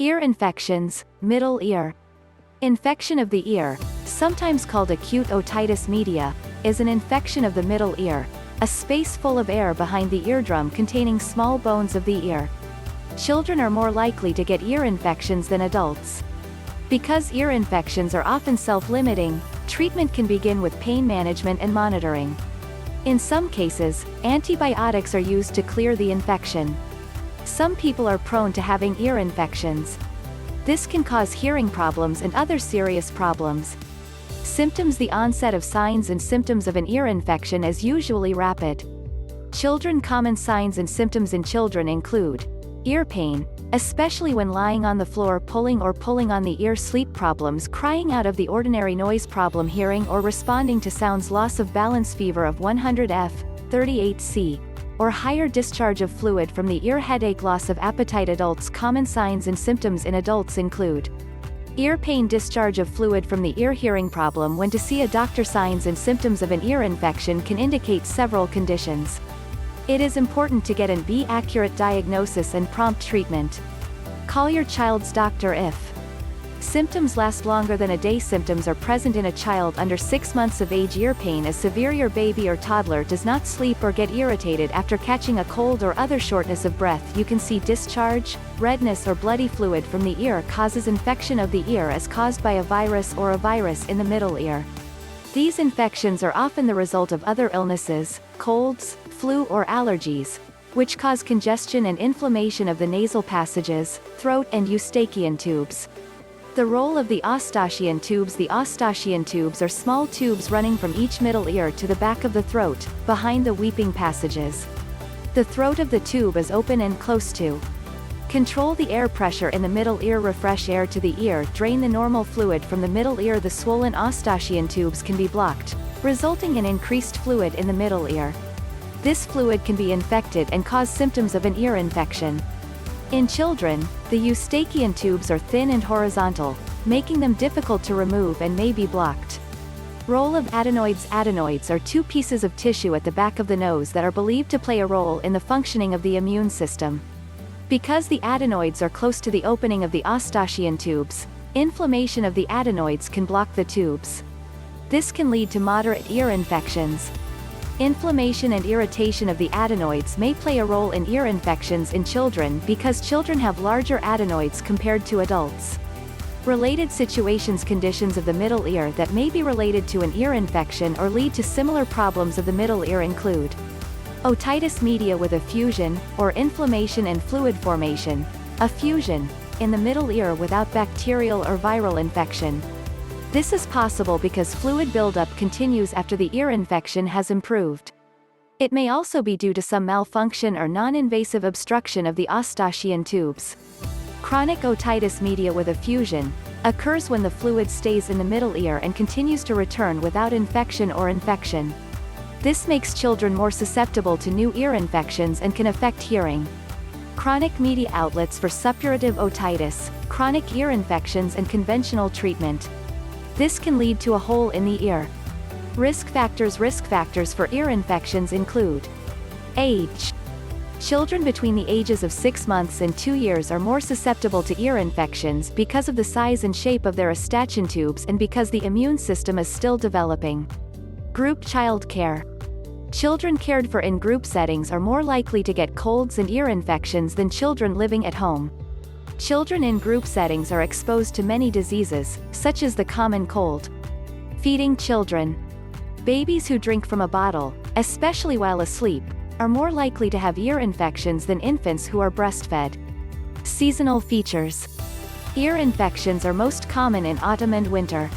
Ear infections, middle ear. Infection of the ear, sometimes called acute otitis media, is an infection of the middle ear, a space full of air behind the eardrum containing small bones of the ear. Children are more likely to get ear infections than adults. Because ear infections are often self-limiting, treatment can begin with pain management and monitoring. In some cases, antibiotics are used to clear the infection. Some people are prone to having ear infections. This can cause hearing problems and other serious problems. Symptoms: the onset of signs and symptoms of an ear infection is usually rapid. Children: common signs and symptoms in children include ear pain, especially when lying on the floor pulling on the ear, sleep problems, crying out of the ordinary noise problem, hearing or responding to sounds, loss of balance, fever of 100 F, 38 C, or higher, discharge of fluid from the ear, headache, loss of appetite. Adults: common signs and symptoms in adults include ear pain, discharge of fluid from the ear, hearing problem. When to see a doctor: signs and symptoms of an ear infection can indicate several conditions. It is important to get an accurate diagnosis and prompt treatment. Call your child's doctor if symptoms last longer than a day. Symptoms are present in a child under 6 months of age. Ear pain is severe. Your baby or toddler does not sleep or get irritated after catching a cold or other shortness of breath. You can see discharge, redness or bloody fluid from the ear. Causes: infection of the ear is caused by a virus or a virus in the middle ear. These infections are often the result of other illnesses, colds, flu or allergies, which cause congestion and inflammation of the nasal passages, throat and Eustachian tubes. The role of the Eustachian tubes: the Eustachian tubes are small tubes running from each middle ear to the back of the throat, behind the weeping passages. The throat of the tube is open and close to control the air pressure in the middle ear, refresh air to the ear, drain the normal fluid from the middle ear. The swollen Eustachian tubes can be blocked, resulting in increased fluid in the middle ear. This fluid can be infected and cause symptoms of an ear infection. In children, the Eustachian tubes are thin and horizontal, making them difficult to remove and may be blocked. Role of adenoids: adenoids are two pieces of tissue at the back of the nose that are believed to play a role in the functioning of the immune system. Because the adenoids are close to the opening of the Eustachian tubes, inflammation of the adenoids can block the tubes. This can lead to moderate ear infections. Inflammation and irritation of the adenoids may play a role in ear infections in children because children have larger adenoids compared to adults. Related situations: conditions of the middle ear that may be related to an ear infection or lead to similar problems of the middle ear include otitis media with effusion, or inflammation and fluid formation, effusion, in the middle ear without bacterial or viral infection. This is possible because fluid buildup continues after the ear infection has improved. It may also be due to some malfunction or non-invasive obstruction of the Eustachian tubes. Chronic otitis media with effusion occurs when the fluid stays in the middle ear and continues to return without infection or infection. This makes children more susceptible to new ear infections and can affect hearing. Chronic media outlets for suppurative otitis, chronic ear infections and conventional treatment. This can lead to a hole in the ear. Risk factors: risk factors for ear infections include age. Children between the ages of 6 months and 2 years are more susceptible to ear infections because of the size and shape of their Eustachian tubes and because the immune system is still developing. Group child care. Children cared for in group settings are more likely to get colds and ear infections than children living at home. Children in group settings are exposed to many diseases, such as the common cold. Feeding children. Babies who drink from a bottle, especially while asleep, are more likely to have ear infections than infants who are breastfed. Seasonal features. Ear infections are most common in autumn and winter.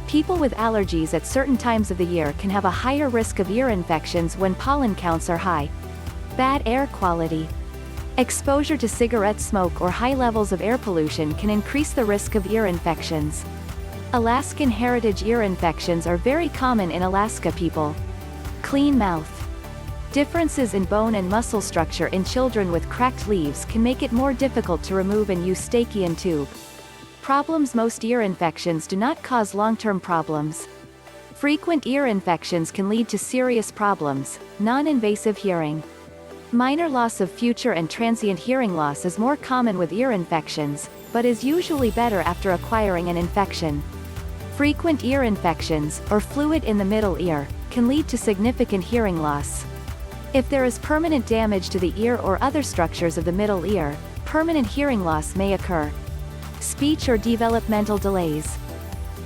People with allergies at certain times of the year can have a higher risk of ear infections when pollen counts are high. Bad air quality. Exposure to cigarette smoke or high levels of air pollution can increase the risk of ear infections. Alaskan heritage ear infections are very common in Alaska people. Clean mouth. Differences in bone and muscle structure in children with cracked leaves can make it more difficult to remove an Eustachian tube. Problems: most ear infections do not cause long-term problems. Frequent ear infections can lead to serious problems. Non-invasive hearing. Minor loss of future and transient hearing loss is more common with ear infections, but is usually better after acquiring an infection. Frequent ear infections, or fluid in the middle ear, can lead to significant hearing loss. If there is permanent damage to the ear or other structures of the middle ear, permanent hearing loss may occur. Speech or developmental delays.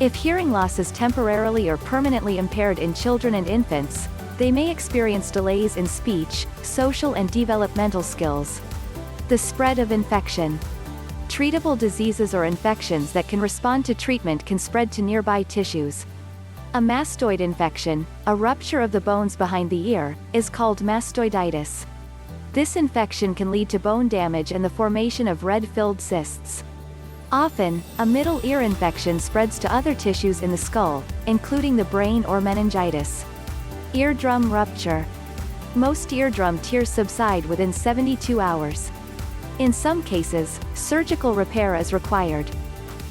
If hearing loss is temporarily or permanently impaired in children and infants, they may experience delays in speech, social and developmental skills. The spread of infection. Treatable diseases or infections that can respond to treatment can spread to nearby tissues. A mastoid infection, a rupture of the bones behind the ear, is called mastoiditis. This infection can lead to bone damage and the formation of red-filled cysts. Often, a middle ear infection spreads to other tissues in the skull, including the brain or meningitis. Eardrum rupture. Most eardrum tears subside within 72 hours. In some cases, surgical repair is required.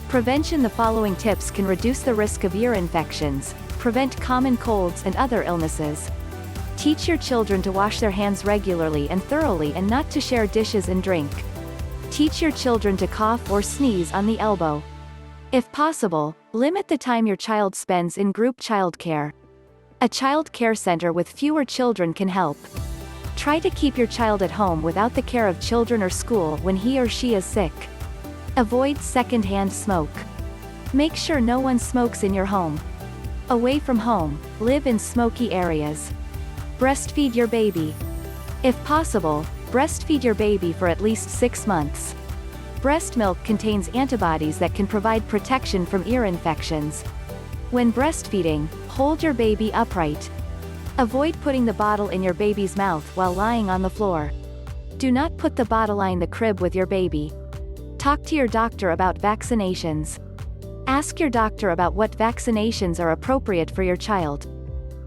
Prevention. The following tips can reduce the risk of ear infections, prevent common colds and other illnesses. Teach your children to wash their hands regularly and thoroughly and not to share dishes and drink. Teach your children to cough or sneeze on the elbow. If possible, limit the time your child spends in group childcare. A child care center with fewer children can help. Try to keep your child at home without the care of children or school when he or she is sick. Avoid secondhand smoke. Make sure no one smokes in your home. Away from home, live in smoky areas. Breastfeed your baby. If possible, breastfeed your baby for at least 6 months. Breast milk contains antibodies that can provide protection from ear infections. When breastfeeding, hold your baby upright. Avoid putting the bottle in your baby's mouth while lying on the floor. Do not put the bottle in the crib with your baby. Talk to your doctor about vaccinations. Ask your doctor about what vaccinations are appropriate for your child.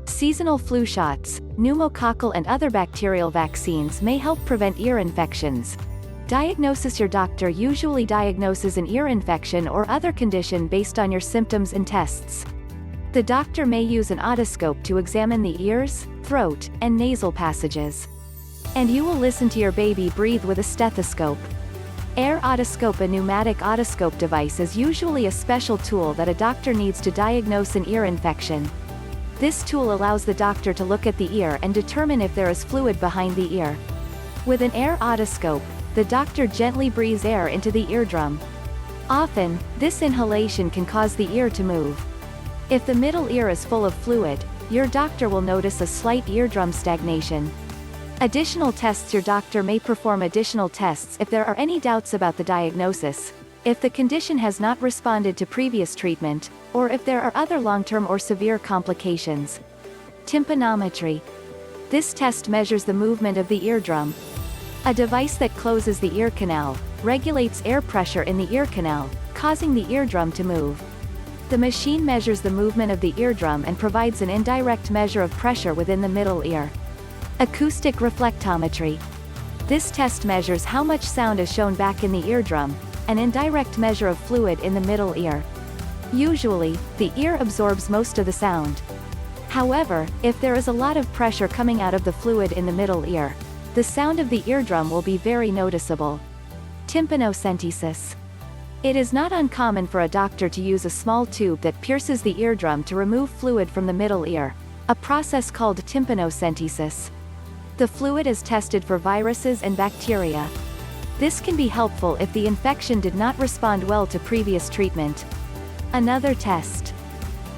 Seasonal flu shots, pneumococcal and other bacterial vaccines may help prevent ear infections. Diagnosis. Your doctor usually diagnoses an ear infection or other condition based on your symptoms and tests. The doctor may use an otoscope to examine the ears, throat, and nasal passages. And you will listen to your baby breathe with a stethoscope. Air otoscope. A pneumatic otoscope device is usually a special tool that a doctor needs to diagnose an ear infection. This tool allows the doctor to look at the ear and determine if there is fluid behind the ear. With an air otoscope, the doctor gently breathes air into the eardrum. Often, this inhalation can cause the ear to move. If the middle ear is full of fluid, your doctor will notice a slight eardrum stagnation. Additional tests. Your doctor may perform additional tests if there are any doubts about the diagnosis, if the condition has not responded to previous treatment, or if there are other long-term or severe complications. Tympanometry. This test measures the movement of the eardrum. A device that closes the ear canal, regulates air pressure in the ear canal, causing the eardrum to move. The machine measures the movement of the eardrum and provides an indirect measure of pressure within the middle ear. Acoustic reflectometry. This test measures how much sound is shown back in the eardrum, an indirect measure of fluid in the middle ear. Usually, the ear absorbs most of the sound. However, if there is a lot of pressure coming out of the fluid in the middle ear, the sound of the eardrum will be very noticeable. Tympanocentesis. It is not uncommon for a doctor to use a small tube that pierces the eardrum to remove fluid from the middle ear, a process called tympanocentesis. The fluid is tested for viruses and bacteria. This can be helpful if the infection did not respond well to previous treatment. Another test.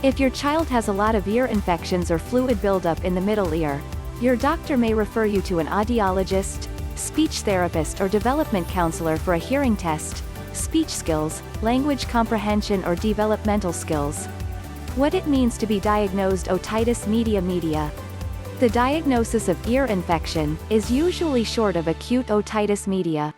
If your child has a lot of ear infections or fluid buildup in the middle ear, your doctor may refer you to an audiologist, speech therapist or development counselor for a hearing test, speech skills, language comprehension or developmental skills. What it means to be diagnosed Otitis Media. The diagnosis of ear infection is usually short of acute otitis media.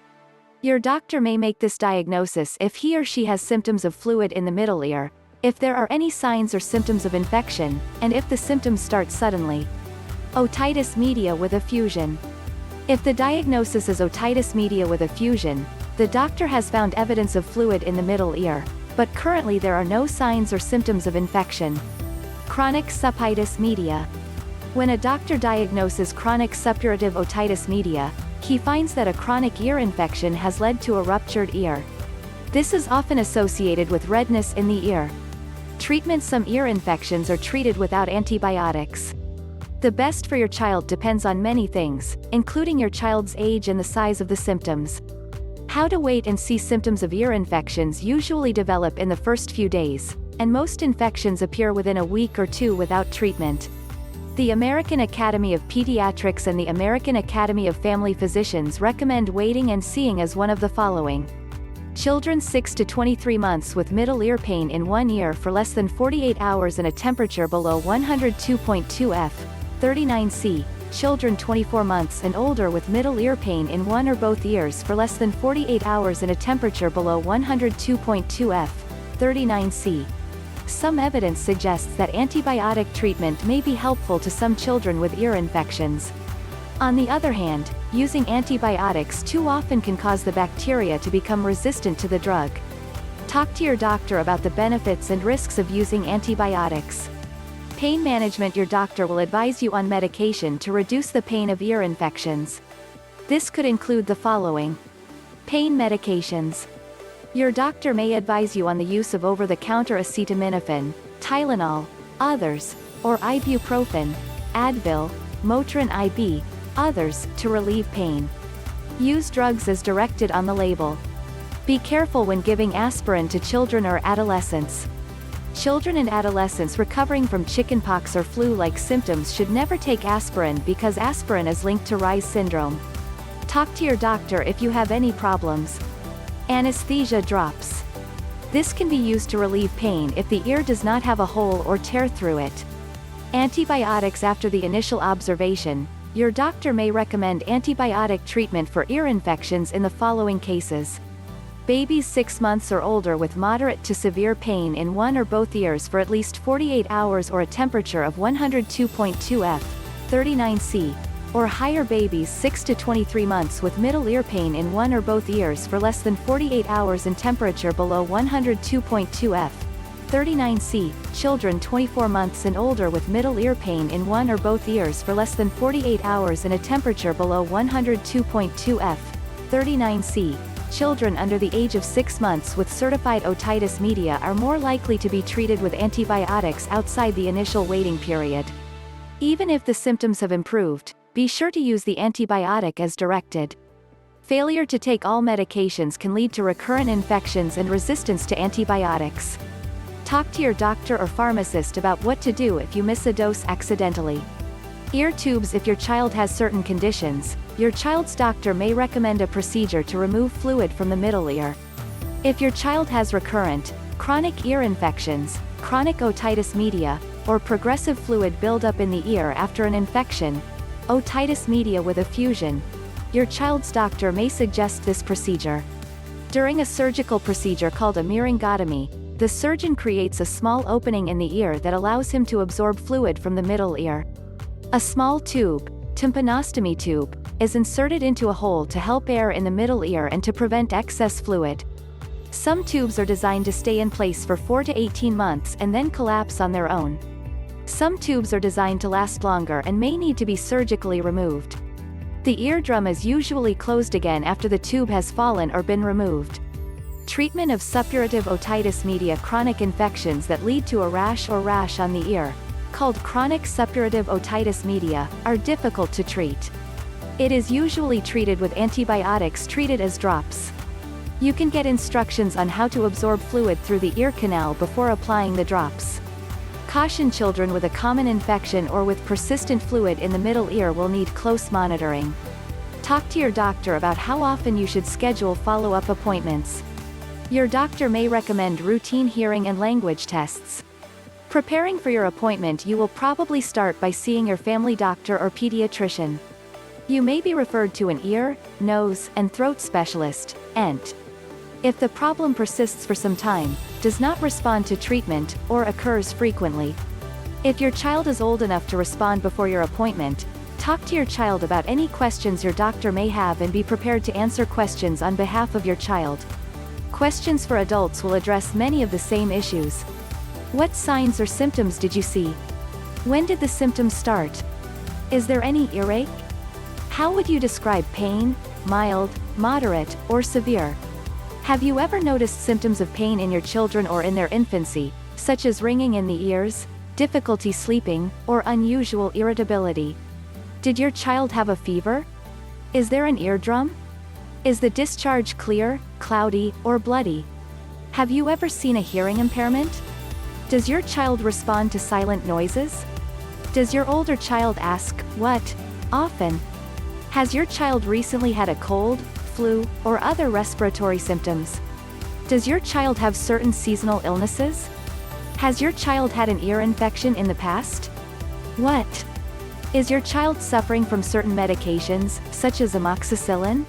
Your doctor may make this diagnosis if he or she has symptoms of fluid in the middle ear, if there are any signs or symptoms of infection, and if the symptoms start suddenly. Otitis media with effusion. If the diagnosis is otitis media with effusion, the doctor has found evidence of fluid in the middle ear, but currently there are no signs or symptoms of infection. Chronic Suppurative media. When a doctor diagnoses chronic suppurative otitis media, he finds that a chronic ear infection has led to a ruptured ear. This is often associated with redness in the ear. Treatment: some ear infections are treated without antibiotics. The best for your child depends on many things, including your child's age and the size of the symptoms. How to wait and see: symptoms of ear infections usually develop in the first few days, and most infections appear within a week or two without treatment. The American Academy of Pediatrics and the American Academy of Family Physicians recommend waiting and seeing as one of the following. Children 6 to 23 months with middle ear pain in one ear for less than 48 hours and a temperature below 102.2 F, 39C. Children 24 months and older with middle ear pain in one or both ears for less than 48 hours and a temperature below 102.2 F, 39C. Some evidence suggests that antibiotic treatment may be helpful to some children with ear infections. On the other hand, using antibiotics too often can cause the bacteria to become resistant to the drug. Talk to your doctor about the benefits and risks of using antibiotics. Pain management: your doctor will advise you on medication to reduce the pain of ear infections. This could include the following. Pain medications. Your doctor may advise you on the use of over-the-counter acetaminophen, Tylenol, others, or ibuprofen, Advil, Motrin IB, others, to relieve pain. Use drugs as directed on the label. Be careful when giving aspirin to children or adolescents. Children and adolescents recovering from chickenpox or flu-like symptoms should never take aspirin because aspirin is linked to Reye's syndrome. Talk to your doctor if you have any problems. Anesthesia drops. This can be used to relieve pain if the ear does not have a hole or tear through it. Antibiotics: after the initial observation, your doctor may recommend antibiotic treatment for ear infections in the following cases. Babies 6 months or older with moderate to severe pain in one or both ears for at least 48 hours or a temperature of 102.2 F, 39C, or higher. Babies 6 to 23 months with middle ear pain in one or both ears for less than 48 hours and temperature below 102.2 F, 39C. Children 24 months and older with middle ear pain in one or both ears for less than 48 hours and a temperature below 102.2 F, 39C. Children under the age of 6 months with certified otitis media are more likely to be treated with antibiotics outside the initial waiting period. Even if the symptoms have improved, be sure to use the antibiotic as directed. Failure to take all medications can lead to recurrent infections and resistance to antibiotics. Talk to your doctor or pharmacist about what to do if you miss a dose accidentally. Ear tubes: if your child has certain conditions, your child's doctor may recommend a procedure to remove fluid from the middle ear. If your child has recurrent, chronic ear infections, chronic otitis media, or progressive fluid buildup in the ear after an infection, otitis media with effusion, your child's doctor may suggest this procedure. During a surgical procedure called a myringotomy, the surgeon creates a small opening in the ear that allows him to absorb fluid from the middle ear. A small tube, tympanostomy tube, is inserted into a hole to help air in the middle ear and to prevent excess fluid. Some tubes are designed to stay in place for 4 to 18 months and then collapse on their own. Some tubes are designed to last longer and may need to be surgically removed. The eardrum is usually closed again after the tube has fallen or been removed. Treatment of suppurative otitis media: chronic infections that lead to a rash or rash on the ear, called chronic suppurative otitis media, are difficult to treat. It is usually treated with antibiotics treated as drops. You can get instructions on how to absorb fluid through the ear canal before applying the drops. Caution: children with a common infection or with persistent fluid in the middle ear will need close monitoring. Talk to your doctor about how often you should schedule follow-up appointments. Your doctor may recommend routine hearing and language tests. Preparing for your appointment: you will probably start by seeing your family doctor or pediatrician. You may be referred to an ear, nose, and throat specialist, ENT. If the problem persists for some time, does not respond to treatment, or occurs frequently. If your child is old enough to respond before your appointment, talk to your child about any questions your doctor may have and be prepared to answer questions on behalf of your child. Questions for adults will address many of the same issues. What signs or symptoms did you see? When did the symptoms start? Is there any earache? How would you describe pain? Mild, moderate, or severe? Have you ever noticed symptoms of pain in your children or in their infancy, such as ringing in the ears, difficulty sleeping, or unusual irritability? Did your child have a fever? Is there an eardrum? Is the discharge clear, cloudy, or bloody? Have you ever seen a hearing impairment? Does your child respond to silent noises? Does your older child ask, "What?" often? Has your child recently had a cold, flu, or other respiratory symptoms? Does your child have certain seasonal illnesses? Has your child had an ear infection in the past? What? Is your child suffering from certain medications, such as amoxicillin?